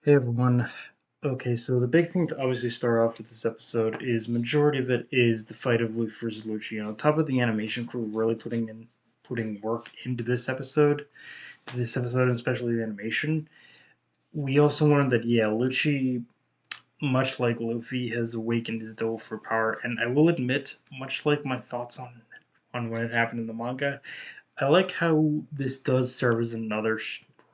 Hey everyone. Okay, so the big thing to obviously start off with this episode is majority of it is the fight of Luffy versus Lucci. On top of the animation crew really putting work into this episode, and especially the animation. We also learned that Lucci, much like Luffy, has awakened his devil for power, and I will admit, much like my thoughts on when it happened in the manga, I like how this does serve as another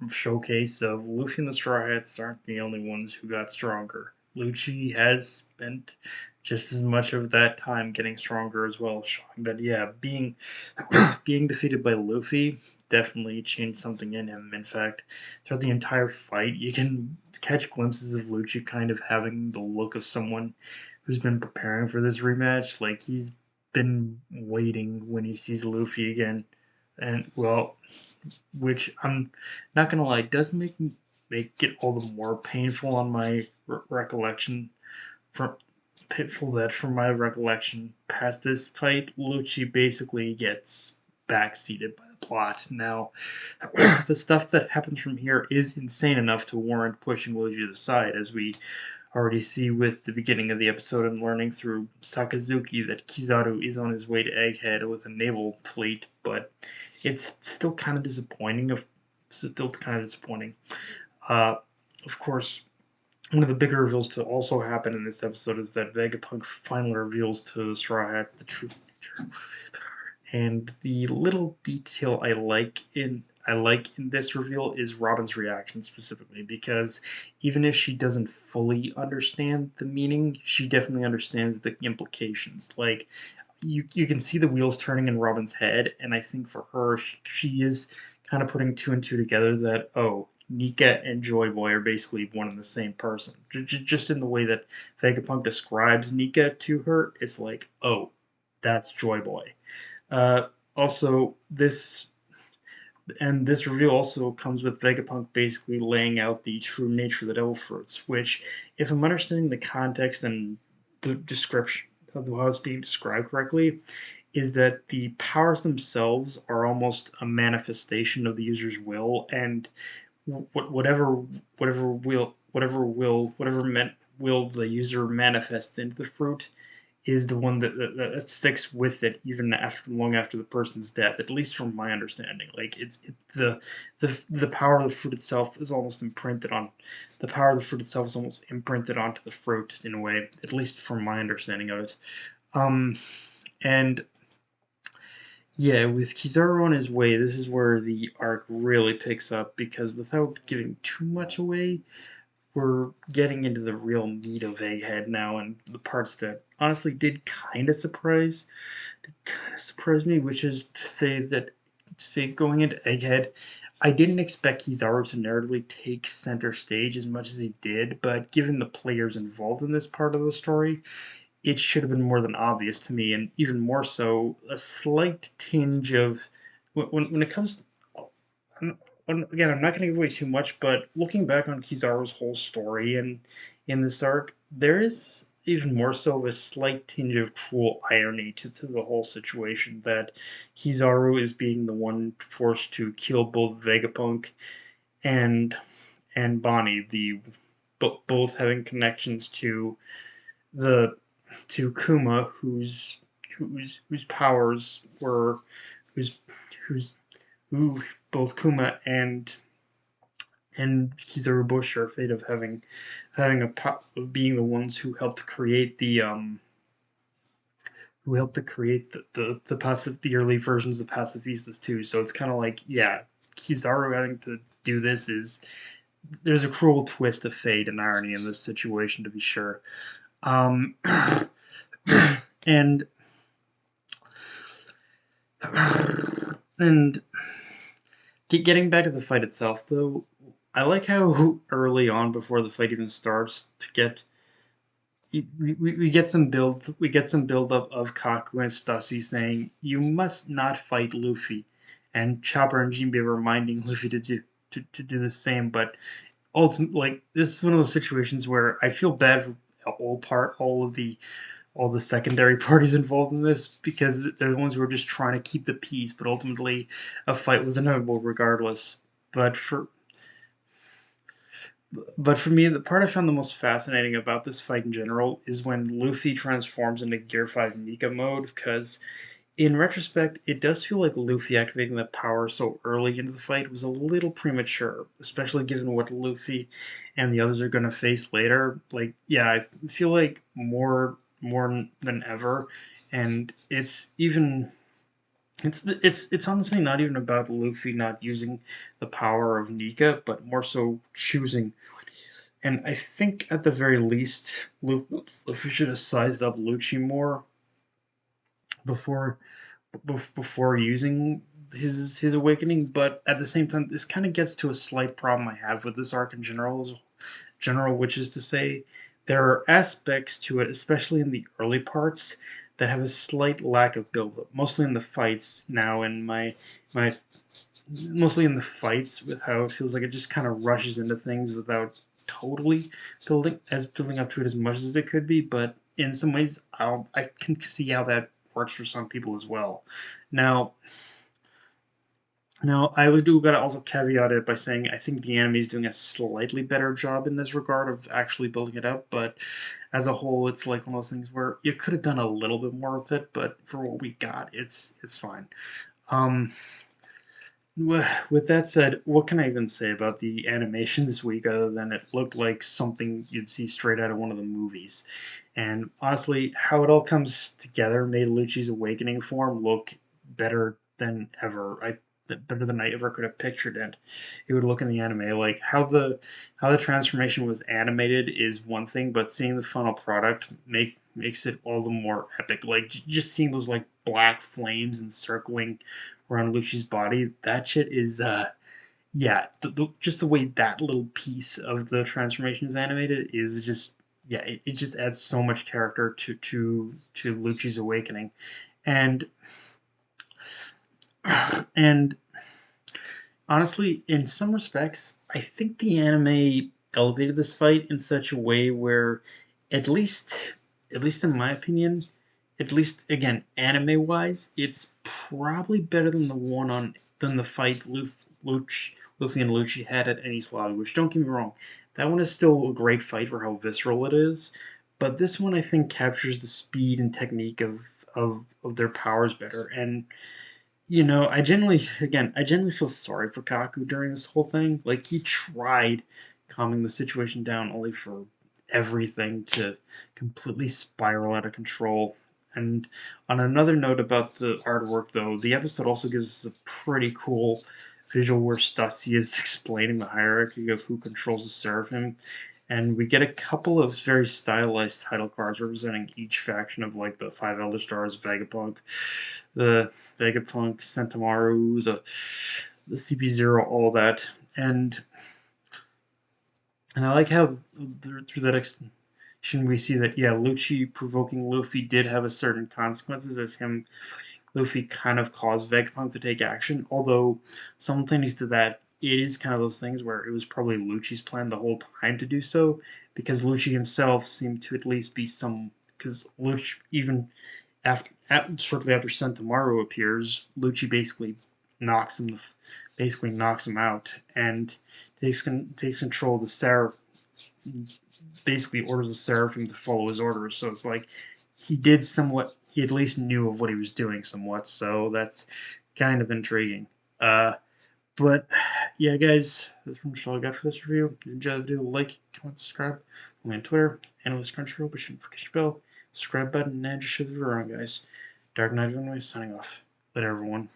showcase of Luffy and the Straw Hats aren't the only ones who got stronger. Lucci has spent just as much of that time getting stronger as well, showing that being being defeated by Luffy definitely changed something in him. In fact, throughout the entire fight, you can catch glimpses of Lucci kind of having the look of someone who's been preparing for this rematch. Like he's been waiting when he sees Luffy again, and well, which I'm not gonna lie, does make it all the more painful on my recollection from painful that from my recollection past this fight, Lucci basically gets backseated by the plot. Now, the stuff that happens from here is insane enough to warrant pushing Lucci to the side, as we already see with the beginning of the episode and learning through Sakazuki that Kizaru is on his way to Egghead with a naval fleet, but it's still kind of disappointing. Uh, of course, one of the bigger reveals to also happen in this episode is that Vegapunk finally reveals to the Straw Hats the true nature. And the little detail I like in this reveal is Robin's reaction specifically, because even if she doesn't fully understand the meaning, she definitely understands the implications. Like you can see the wheels turning in Robin's head, and I think for her, she is kind of putting two and two together that, oh, Nika and Joy Boy are basically one and the same person. Just in the way that Vegapunk describes Nika to her, it's like, oh, that's Joy Boy. Uh, also, this reveal also comes with Vegapunk basically laying out the true nature of the Devil Fruits, which, if I'm understanding the context and the description of how it's being described correctly, is that the powers themselves are almost a manifestation of the user's will, and whatever will the user manifests into the fruit is the one that sticks with it even after long after the person's death. At least from my understanding, like the power of the fruit itself is almost imprinted on the power of the fruit itself is almost imprinted onto the fruit in a way. At least from my understanding of it. Um, and yeah, with Kizaru on his way, this is where the arc really picks up because without giving too much away, we're getting into the real meat of Egghead now, and the parts that honestly did kind of surprise me, which is to say going into Egghead, I didn't expect Kizaru to narratively take center stage as much as he did, but given the players involved in this part of the story, it should have been more than obvious to me, and even more so, a slight tinge of when it comes. Again, I'm not going to give away too much, but looking back on Kizaru's whole story and in this arc, there is even more so of a slight tinge of cruel irony to the whole situation that Kizaru is being the one forced to kill both Vegapunk and Bonnie, the both having connections to the to Kuma, whose powers were whose whose who both Kuma and Kizaru both share a fate of of being the ones who helped create the early versions of pacifistas too. So it's kind of like, yeah, Kizaru having to do this is there's a cruel twist of fate and irony in this situation, to be sure. Um, and and getting back to the fight itself, though, I like how early on, before the fight even starts, we get some build up of Kaku and Stussy saying, "You must not fight Luffy," and Chopper and Jinbei reminding Luffy to do the same. But ultimately, like, this is one of those situations where I feel bad for all the secondary parties involved in this, because they're the ones who are just trying to keep the peace. But ultimately, a fight was inevitable regardless. But But for me, the part I found the most fascinating about this fight in general is when Luffy transforms into Gear 5 Nika mode, because in retrospect, it does feel like Luffy activating that power so early into the fight was a little premature, especially given what Luffy and the others are going to face later. Like, yeah, I feel like more than ever, and it's honestly not even about Luffy not using the power of Nika, but more so choosing. And I think at the very least, Luffy should have sized up Lucci more before before using his awakening. But at the same time, this kind of gets to a slight problem I have with this arc in general, which is to say, there are aspects to it, especially in the early parts, that have a slight lack of build-up, mostly in the fights. Now, in my mostly in the fights, with how it feels like it just kind of rushes into things without totally building up to it as much as it could be. But in some ways, I can see how that works for some people as well. Now, I would do gotta also caveat it by saying I think the anime is doing a slightly better job in this regard of actually building it up, but as a whole, it's like one of those things where you could have done a little bit more with it, but for what we got, it's fine. Um, with that said, what can I even say about the animation this week other than it looked like something you'd see straight out of one of the movies? And honestly, how it all comes together made Lucci's awakening form look better than ever. Better than I ever could have pictured it would look in the anime. Like how the transformation was animated is one thing, but seeing the final product makes it all the more epic. Like just seeing those like black flames encircling around Lucci's body, that shit is yeah, just the way that little piece of the transformation is animated is just yeah, it just adds so much character to Lucci's awakening, and and honestly, in some respects, I think the anime elevated this fight in such a way where, at least, at least in my opinion, at least again anime wise, it's probably better than the fight Luffy and Lucci had at Enies Lobby. Which don't get me wrong, that one is still a great fight for how visceral it is, but this one I think captures the speed and technique of their powers better. And I genuinely feel sorry for Kaku during this whole thing. Like, he tried calming the situation down only for everything to completely spiral out of control. And on another note about the artwork, though, the episode also gives us a pretty cool visual where Stussy is explaining the hierarchy of who controls the Seraphim, and we get a couple of very stylized title cards representing each faction of like the five Elder Stars, Vegapunk, Sentamaru, the CP0, all that, and I like how through that explanation we see that yeah, Lucci provoking Luffy did have a certain consequences as him Luffy kind of caused Vegapunk to take action, although simultaneous to that, it is kind of those things where it was probably Lucci's plan the whole time to do so, because Lucci himself seemed to at least be some. Because Lucci, even shortly after Sentamaru appears, Lucci basically knocks him out, and takes control of the Seraph, basically orders the Seraphim to follow his orders. So it's like he at least knew of what he was doing somewhat. So that's kind of intriguing. Uh, but yeah, guys, that's pretty much all I got for this review. If you enjoyed the video, like, comment, subscribe. I'm on Twitter, Analyst Crunchyroll, but shouldn't forget your bell, subscribe button, and just share the video around, guys. Dark Knight of Illinois signing off. Later, everyone.